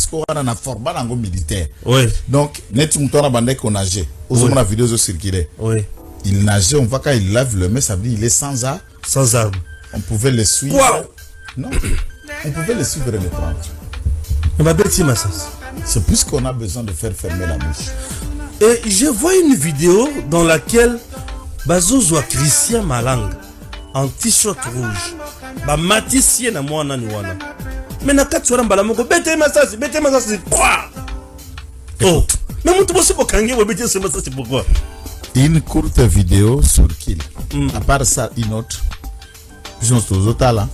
parce qu'on a un format militaire. Oui. Donc, net mouton bandé qu'on nageait. Aux la vidéo de circuler. Oui. Il nageait, on voit quand il lave le mais ça veut dire il est sans arme. Sans arme. On pouvait le suivre. Wow. Non. On pouvait le suivre et le prendre. C'est plus qu'on a besoin de faire fermer la bouche. Et je vois une vidéo dans laquelle Bazozo Christian Malanga en t-shirt rouge. Ba matissie na mwana ni wana. Mais na katwara mbala moko bete masasi quoi? Oh, mais mon tout c'est kangi ou bete masasi pourquoi? Une courte vidéo sur Kill. À part ça, une autre. Puis on se trouve là.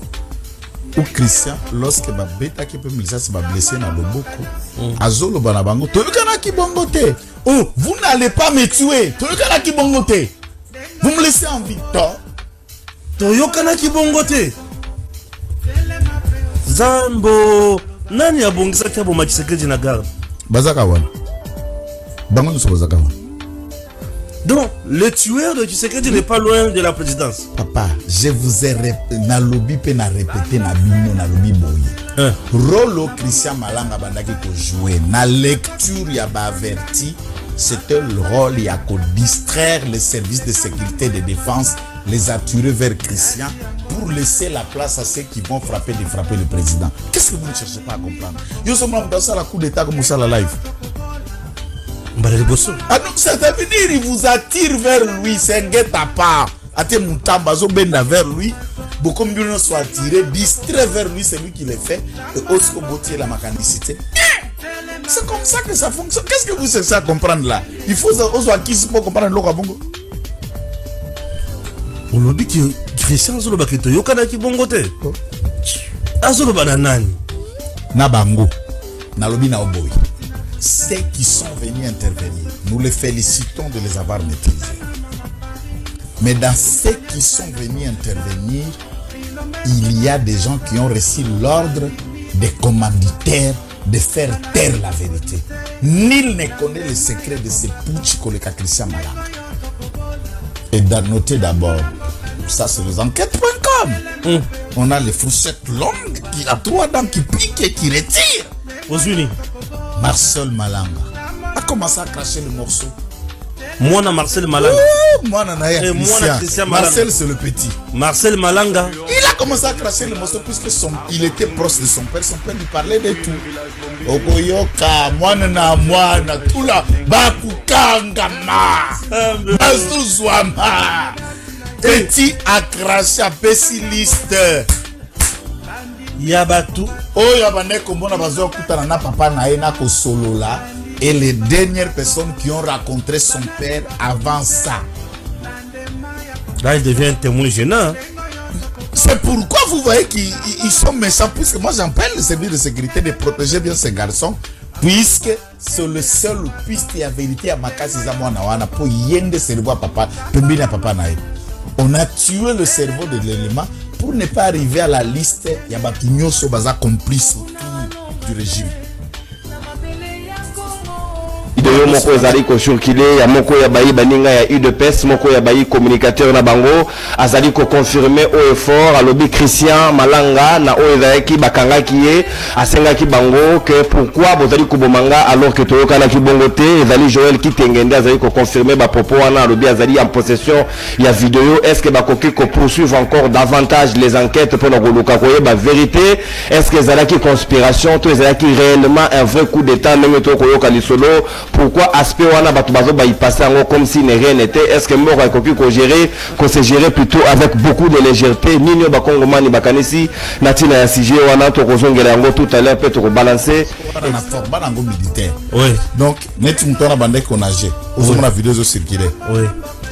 Ou Christian, lorsque ba beta qui peut me laisser se blesser dans le boko. Azolo banabango. Toyokana ki bongote. Oh, vous n'allez pas me tuer. Toyokana ki bongote. Vous me laissez en vie. Toyokana ki bongote. Zambo nani abongisa kyabo machisekeji na garde. Bazaka wana. Bango nous bazaka wana. Donc, le tueur de Tshisekedi n'est pas loin de la présidence. Papa, je vous ai répété na bino na lobi boye. Rolo Christian Malanga bandaki ko jouer na lecture ya ba averti, c'était le rôle ya ko distraire les services de sécurité et de défense, les attirer vers Christian pour laisser la place à ceux qui vont frapper le président. Qu'est-ce que vous ne cherchez pas à comprendre? Yo sommes dans ça la coup d'état comme ça la live. Ah donc ça veut dire il vous attire vers lui, c'est un guet à part. Ate Moutamba zo benda vers lui, beaucoup mieux soit attiré, distrait vers lui, c'est lui qui le fait, et Osco Botier la mécanicité. C'est comme ça que ça fonctionne. Qu'est-ce que vous cherchez à comprendre là? Il faut oser qui pour comprendre le bongo. On nous dit que Christian Zolo Bakito Yokana ki bongote. Azolo bananani. Na bango. Na lobi na oboy. Ceux qui sont venus intervenir, nous les félicitons de les avoir maîtrisés. Mais dans ceux qui sont venus intervenir, il y a des gens qui ont reçu l'ordre des commanditaires de faire taire la vérité. Nul ne connaît le secret de ce putsch que le Christian Malanga. Et noter d'abord, ça c'est les enquêtes.com. On a les fourchettes longues qui a 3 dents qui piquent et qui retirent. Aux Unis. Marcel Malanga a commencé à cracher le morceau. Moi, Marcel Malanga. Oh, moi, Christian. Marcel, c'est le petit. Marcel Malanga. Il a commencé à cracher le morceau puisque il était proche de son père. Son père lui parlait de tout. Okoyoka, mwana, tout là. Bakukangama. Bazuzwama. Petit a craché à pessimiste. Yabatu. Oh, yabane kombona bazo kutana na papa na ena ko solo là. Et les dernières personnes qui ont rencontré son père avant ça. Là, il devient un témoin gênant. C'est pourquoi vous voyez qu'ils sont méchants. Puisque moi, j'appelle le service de sécurité de protéger bien ces garçons. Puisque c'est le seul piste et la vérité à Makasi Zamouanawana pour yende cerveau à papa. On a tué le cerveau de l'élément pour ne pas arriver à la liste. Il y a Bakinyo Sobaza complice du régime. Yo moko ezali ko circuler ya moko ya bayi baninga ya UDPS moko ya bayi communicateur na bango azali ko confirmer au effort alobi Christian Malanga na o ezaki bakanga kiye asenga ki bango que pourquoi bozali ko bomanga alors que toyokana ki bongo te ezali Joël Kitengende azali ko confirmer ba propos wana alobi azali en possession ya vidéo est-ce que bakoki ko poursuivre encore davantage les enquêtes pour ngoluka koye ba vérité est-ce que ezalaki conspiration to ezalaki réellement un vrai coup d'état ndenge to koyoka lisolo. Pourquoi aspect wana batu bazo ba y passer comme si rien n'était? Est-ce que mort ekoki ko gérer qu'on se gérer plutôt avec beaucoup de légèreté? Nino ba kongomani bakanisi natina ya CG wana to kozongela yango tout à l'heure peut ko balancer na format nango militaire. Oui. Donc net mutona bande ko nager. Aux la vidéo zo circuler. Oui.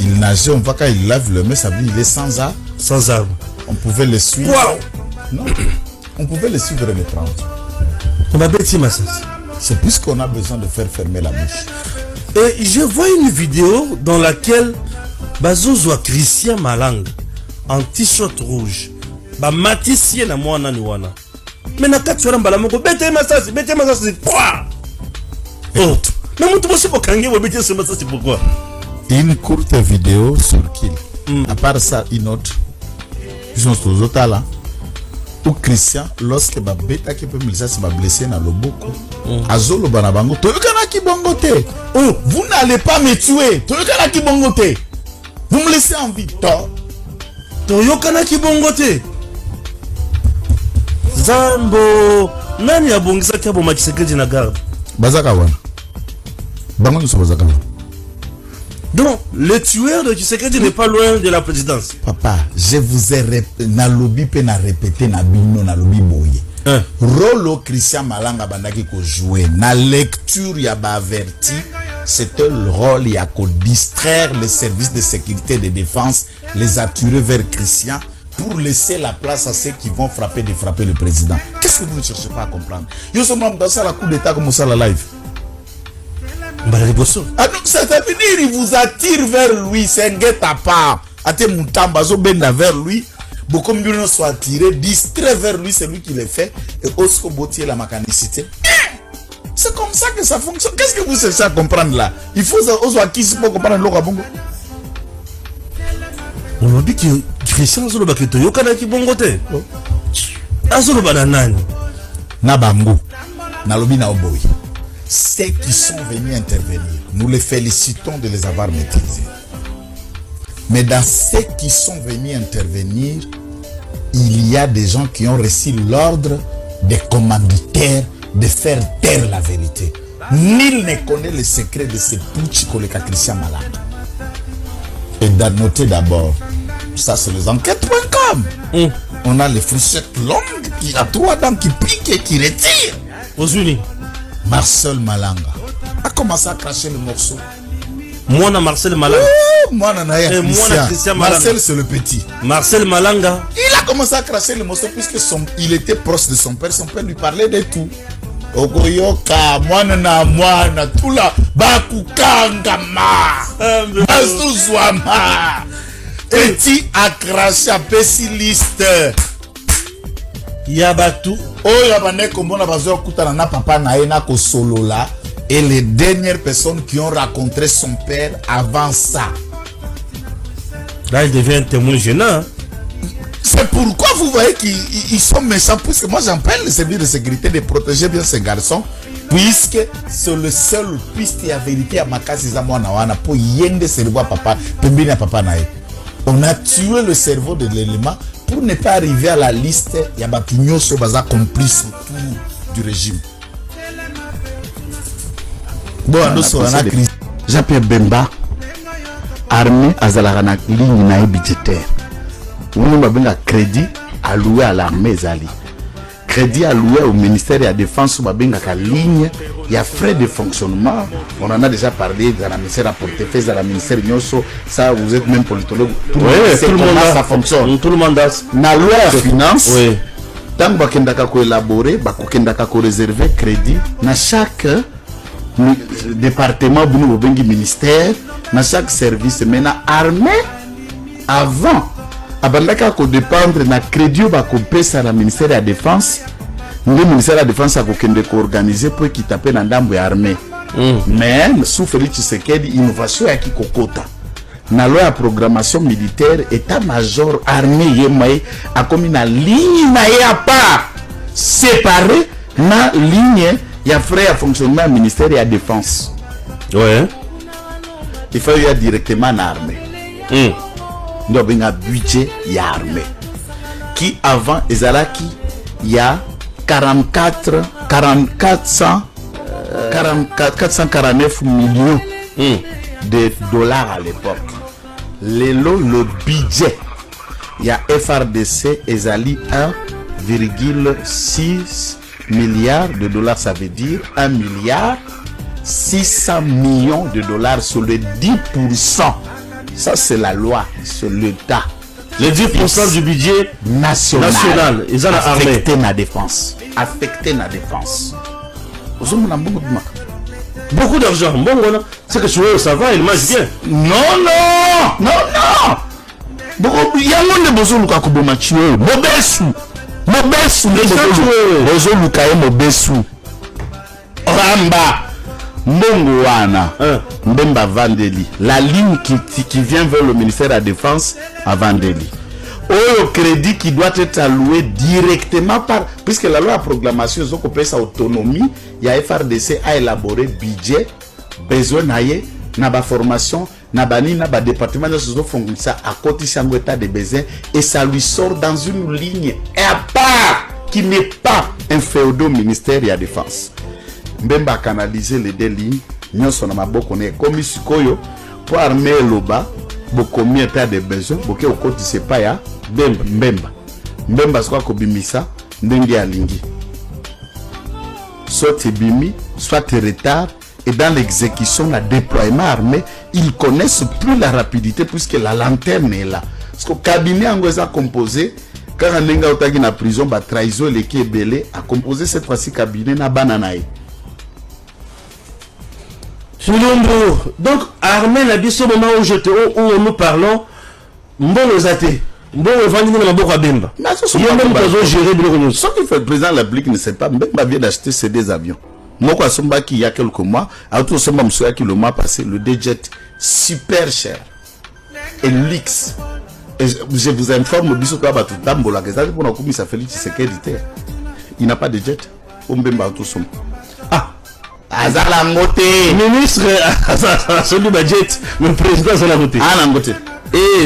Il nageait, on voit quand il lave le mais ça veut dire il est sans arme. Sans arme. On pouvait le suivre. Wow. Non. On pouvait le suivre et le prendre. On va bêtir ma sens. C'est plus qu'on a besoin de faire fermer la bouche. Et je vois une vidéo dans laquelle Bazozo Christian Malanga en t-shirt rouge. Ba matissie na mwana ni wana. Mais na katwara mbala moko bete masasi quoi? Oh, mais mon tout c'est pour kangi ou bete masasi pourquoi? Une courte vidéo sur Kill. À part ça, une autre. Puis on se trouve là. ou Christian lorsque ba beta qui peut milisa se ba blessé na loboko azolo bana bango toyokana ki bongo te. Oh, vous n'allez pas me tuer, toyokana ki bongo te, vous me laissez en vie. Toyokana ki bongo te. Zambo nani abongisa ki abo Tshisekedi na garde bazaka wana bango nyonso bazaka wana. Donc le tueur de Tshisekedi n'est pas loin de la présidence. Papa, je vous ai na lobby pe na répété na bino na lobby boye. Rolo Christian Malanga bandaki ko jouer na lecture ya ba averti, c'était le rôle ya ko distraire les services de sécurité et de défense, les attirer vers Christian pour laisser la place à ceux qui vont frapper le président. Qu'est-ce que vous ne cherchez pas à comprendre? Yo sommes dans ça la coup d'état comme ça la live. Ah donc ça veut dire il vous attire vers lui, c'est un guet-apens. Ate Moutamba zo benda vers lui, beaucoup mieux soit attiré, distrait vers lui, c'est lui qui le fait, et Osco Botier la mécanicité. C'est comme ça que ça fonctionne. Qu'est-ce que vous cherchez à comprendre là? Il faut oser qui pour comprendre le Bongo. On m'a dit que Christian Zolo Baketo Yokana ki bongo te. Azolo bananani. Na bango. Na lobi na oboy. Ceux qui sont venus intervenir, nous les félicitons de les avoir maîtrisés. Mais dans ceux qui sont venus intervenir, il y a des gens qui ont reçu l'ordre des commanditaires de faire taire la vérité. Nul ne connaît le secret de ce putsch koleka Christian Malanga. Et d'annoter d'abord, ça c'est les enquêtes.com. On a les fourchettes longues qui a 3 dents qui piquent et qui retirent. Aux Unis. Marcel Malanga a commencé à cracher le morceau. Moi, Marcel Malanga. Oh, moi, Christian Malanga. Marcel, c'est le petit. Marcel Malanga. Il a commencé à cracher le morceau puisque il était proche de son père. Son père lui parlait de tout. Ogoyoka, mwana, tout là. Bakukangama. Bazuzwama. Petit a craché à pessimiste. Yabatu. Oh, yabane kombona bazo kutana na papa na ena ko solo là. Et les dernières personnes qui ont rencontré son père avant ça. Là, il devient un témoin gênant. C'est pourquoi vous voyez qu'ils sont méchants. Puisque moi, j'appelle le service de sécurité de protéger bien ces garçons. Puisque c'est le seul piste à vérité à ma case. Pour yende cerveau à papa. On a tué le cerveau de l'élément pour ne pas arriver à la liste. Il y a des gens qui sont complices autour du régime. Bon, Jean-Pierre Bemba, armée azalaka na ligne na budgétaire. On a crédit alloué à l'armée Zali. Crédit alloué au ministère de la Défense, on a ligne, il y a frais de fonctionnement. On en a déjà parlé dans la ministère à portefeuille, dans la ministère Nyoso. Ça, vous êtes même politologue. Tout le monde sait comment ça fonctionne. Tout le monde a. Na loi à finance. Oui. Tant que vous élaborer, vous réserver crédit. Na chaque département, vous ministère, dans chaque service, maintenant armée avant. Abandaka ko dépendre na crédit ba ko pesa na ministère de la défense. Le ministère de la défense a ko organiser pour qui taper na ndambo ya armée. Mais sous Félix Tshisekedi innovation ya ki kokota. Na loi ya programmation militaire état-major armée yemaye a comme na ligne na ya pas séparé na ligne ya frais à fonctionnement ministère de la défense. Ouais. Il faut y aller directement na armée. Nous avons un budget y a armée qui avant Ezalaki il y a 449 millions de dollars à l'époque. Le budget il y a FRDC Ezali 1,6 milliard de dollars, ça veut dire 1 milliard 600 millions de dollars sur les 10%. Ça, c'est la loi, c'est l'État. Les 10% du budget national. Ils ont affecté la défense. Affecté la défense. Beaucoup d'argent. Bon, c'est que tu veux, ça va, il mange bien. Non. Il y a un monde de besoin de Mobesu. Ramba. Mbongoana, Mbemba Vandeli, la ligne qui vient vers le ministère de la Défense à Vandeli. au crédit qui doit être alloué directement par, puisque la loi à proclamation ils ont sa autonomie, il y a FRDC à élaborer budget besoin naie na ba formation na bani na ba département de ce font ça à côté de état de besoin et ça lui sort dans une ligne à part qui n'est pas un féodal ministère de la défense. Mbemba canaliser les deux lignes nyonso na maboko ne comme sikoyo pour armer loba bokomi état de besoin boke okoti c'est pas ya mbemba soit kobimisa ndenge ya lingi soit bimi soit retard et dans l'exécution la déploiement armé ils connaissent plus la rapidité puisque la lanterne est là parce que cabinet angweza composé quand ndenge otaki na prison ba trahison les qui belé a composé cette fois-ci cabinet na bananaï. Donc, armée la biso moment où nous parlons, mbongo zate, mbongo vandi na maboko abemba. Il y a même besoin de gérer le ce qui fait le président de la République ne sait pas, Mbemba vient d'acheter ces deux avions. Moi, quoi, Somba qui il y a quelques mois, à tout Somba Moussouya qui le mois passé, le D-Jet super cher et luxe. Et je vous informe, biso toi ba tout tambola que ça pour nous comme ça fait sécurité. Il n'a pas de jet. Mbemba tout Somba. Azala Ngote ministre celui budget le président Azala Ngote Ala Ngote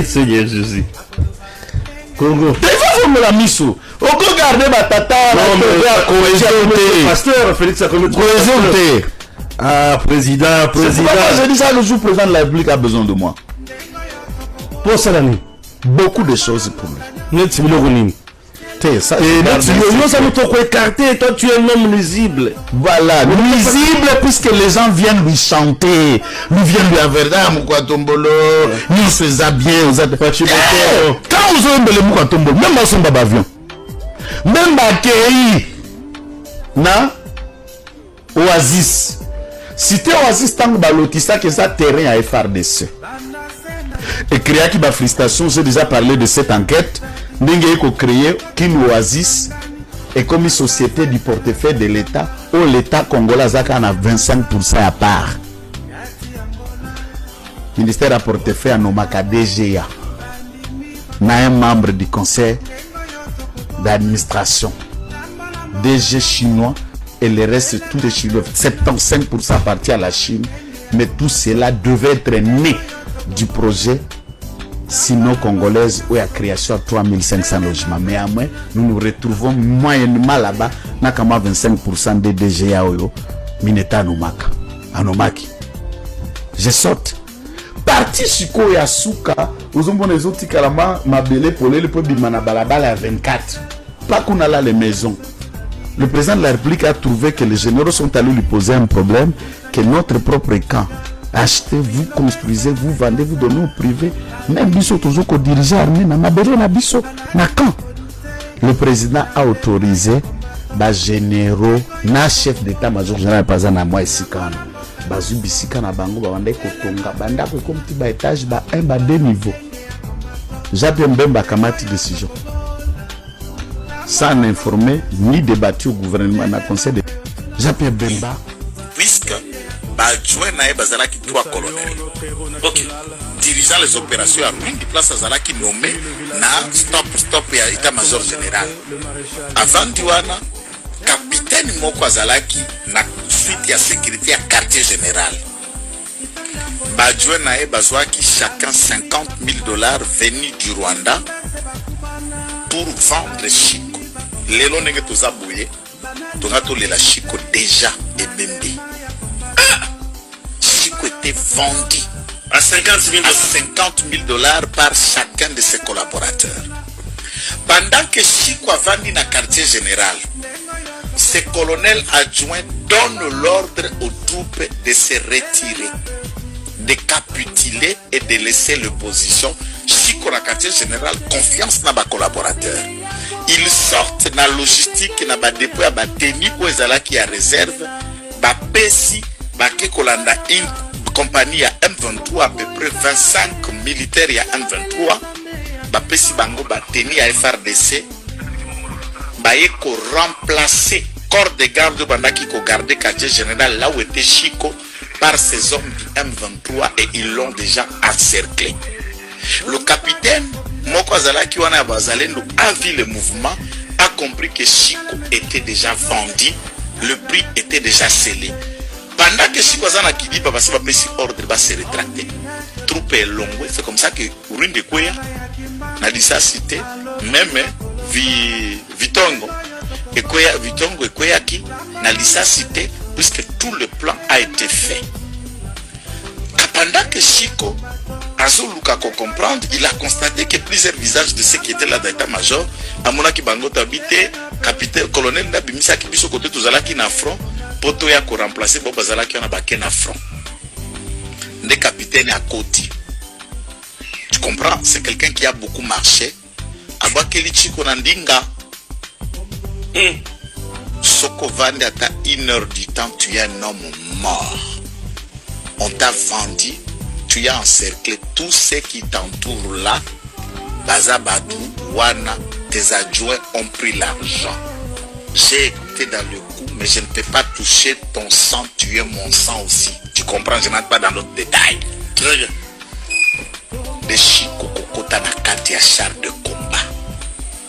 Seigneur Jésus Congo faut me la miso on peut garder batata pasteur Félix Akome président je dis ça le jour président de la République a besoin de moi pour ça l'année beaucoup de choses pour lui net milogoni. Ça, ça nous t'a écarté, toi tu es un homme nuisible. Voilà, nuisible puisque les gens viennent lui chanter, lui viennent lui avertir, Moukouatombolo, nous faisons bien, quand vous avez le Moukouatombolo, même dans son avion, même Bakei, na Oasis, si tu es Oasis, tant que balotissa que ça terrain à FRDC. Et créer qui va frustration, j'ai déjà parlé de cette enquête. N'engagez qu'au créer qu'une Oasis est comme une société du portefeuille de l'État où l'État congolais a 25% à part. Le ministère a portefeuille à Nomaka DGA. N'a un membre du conseil d'administration. DG chinois et le reste tout est chinois. 75% appartient à la Chine. Mais tout cela devait être né du projet sino-congolaise où il y a création de 3500 logements. Mais à moins, nous nous retrouvons moyennement là-bas, n'a qu'à 25% des DGA Oyo, Mineta Nomaka, Anomaki. Je saute. Parti Siko et Asuka, nous avons les autres qui ma belé pour les bimana balabala à 24. Pas qu'on a là les maisons. Le président de la République a trouvé que les généraux sont allés lui poser un problème, que notre propre camp. Achetez, vous construisez, vous vendez, vous donnez au privé. Même Bisso, toujours qu'on dirige l'armée, na mabere na Bisso, na camp. Le président a autorisé les généraux, na chef d'état-major général, par exemple, à moi ici, quand bazu bisika na bango, bande kotonga, banda ko comme petit étage, ba un, ba deux niveaux. J'appelle Mbemba Kamati décision. Sans informer ni débattu au gouvernement, na conseil de. J'appelle Mbemba. Puisque adjoint nae bazalaki 3 colonels. Ok. Dirigeant les opérations à Mingi place azalaki nommé na stop ya état-major général. Avant Diwana, capitaine moko azalaki na suite ya sécurité à quartier général. Adjoint nae bazwaki chacun $50,000 venus du Rwanda pour vendre Chico. Lelo ndenge tozabouye, tonato lela Chico déjà ebembe. Chico était vendu à $50,000 par chacun de ses collaborateurs. Pendant que Chico a vendu dans le quartier général, ses colonels adjoints donnent l'ordre aux troupes de se retirer, de capituler et de laisser l'opposition. Chico dans le quartier général, confiance dans les collaborateurs. Ils sortent dans la logistique, dans le dépôt, dans la tenue, où ils ont qui a réserve, dans PSI. Bake Kolanda une compagnie à M23 à peu près 25 militaires à M23 bapesi bango bateni à FRDC baye ko remplacer corps de garde bandaki ko garder quartier général là où était Chico par ces hommes du M23 et ils l'ont déjà encerclé. Le capitaine moko azalaki wana ya bazalendo a vu le mouvement, a compris que Chico était déjà vendu, le prix était déjà scellé. Pendant que Chico azana kidiba basi ba pesi ordre ba se rétracter. Troupe est longue, c'est comme ça que Ruine de Kweya na disa cité même Vitongo et Kweya Vitongo et Kweya qui na disa cité puisque tout le plan a été fait. Pendant que Chico Azoluka comprendre, il a constaté que plusieurs visages de ceux qui étaient là dans l'état-major, Amona ki bango tabité, capitaine, colonel Nabimisa qui biso côté tozala ki na front, poto ya ko remplacer Bob Bazala qui on a baqué na front. Des capitaines à côté. Tu comprends? C'est quelqu'un qui a beaucoup marché. Abakeli Chico Nandinga. Soko Vande à 1 heure du temps, tu es un homme mort. On t'a vendu, tu as encerclé tous ceux qui t'entourent là. Bazabadou, Wana, tes adjoints ont pris l'argent. J'ai été dans le coup, mais je ne peux pas toucher ton sang, tu es mon sang aussi. Tu comprends, je n'entre pas dans l'autre détail. Très bien. De Chico Kokota Nakati à char de combat.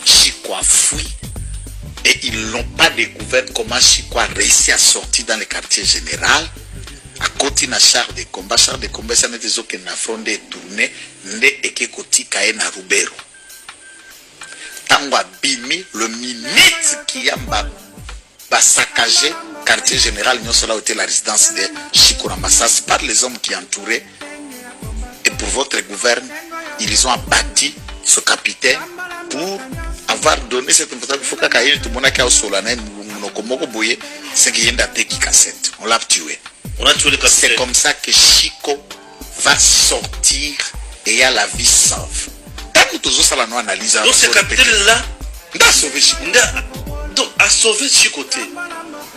Chico a fui. Et ils n'ont pas découvert comment Chico a réussi à sortir dans le quartier général. À côté na char de combat, ça n'était aucun affront de tourner, ne eke koti kae na Rubero. Tango Bimi, le minute qui a saccagé quartier général, nous cela était la résidence de Chico Ramassas par les hommes qui entouraient. Et pour votre gouverne, ils ont abattu ce capitaine pour avoir donné cette information. Il faut qu'il tout le monde qui a au solennel, c'est qu'il y a une date qui cassette. On l'a tué. C'est comme ça que Chico va sortir et il y a la vie sauve. Tant que tout ça, nous analysons. Donc ce capitaine-là, a sauvé Chico. Donc a sauvé Chico.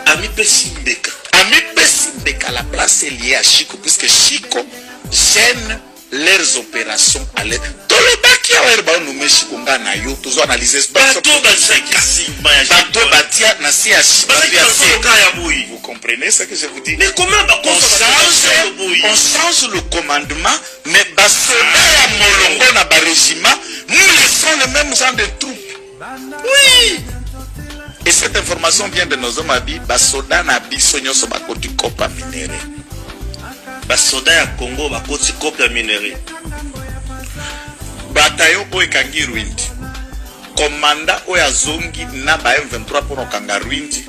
Ami Pesimbeka. Ami Pesimbeka, la place est liée à Chico, puisque Chico gêne leurs opérations à l'aide. Tout le baki a l'air de nous Chico na yo, tous analyser ce bateau. Vous comprenez ce que je vous dis? Mais comment on change le commandement, mais Basoda Molongo na régiment, nous laissons le même genre de troupes. Oui. Et cette information vient de nos hommes habits. Basoda na bisonyo so bakoti kopa minéré. Basoda ya Congo bakoti kopa minéré. Bataillon oyo kangi Rwindi. Commandant oyo azongi na ba M23 pour okanga Rwindi.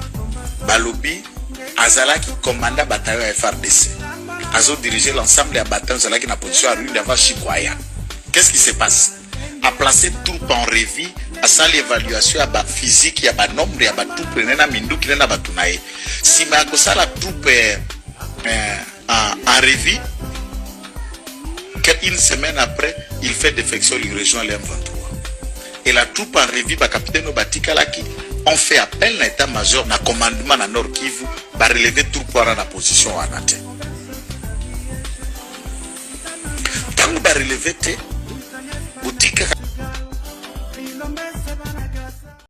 Balobi azalaki commandant bataillon ya FARDC. Azo diriger l'ensemble des bataillons azalaki na position à Rwindi avant Chikwaya. Qu'est-ce qui se passe? A placé troupes en revue, a fait l'évaluation à physique, à nombre, à tout prenez à Mindou qui n'a pas tout naïe. Si ma gossa la troupe en revue, une semaine après, il fait défection, il rejoint les M23. Et la troupe en revue, le capitaine Obatikalaki, on fait appel à l'état-major, à commandement à Nord Kivu, va relever troupe dans la position en athée. Tant que va relever,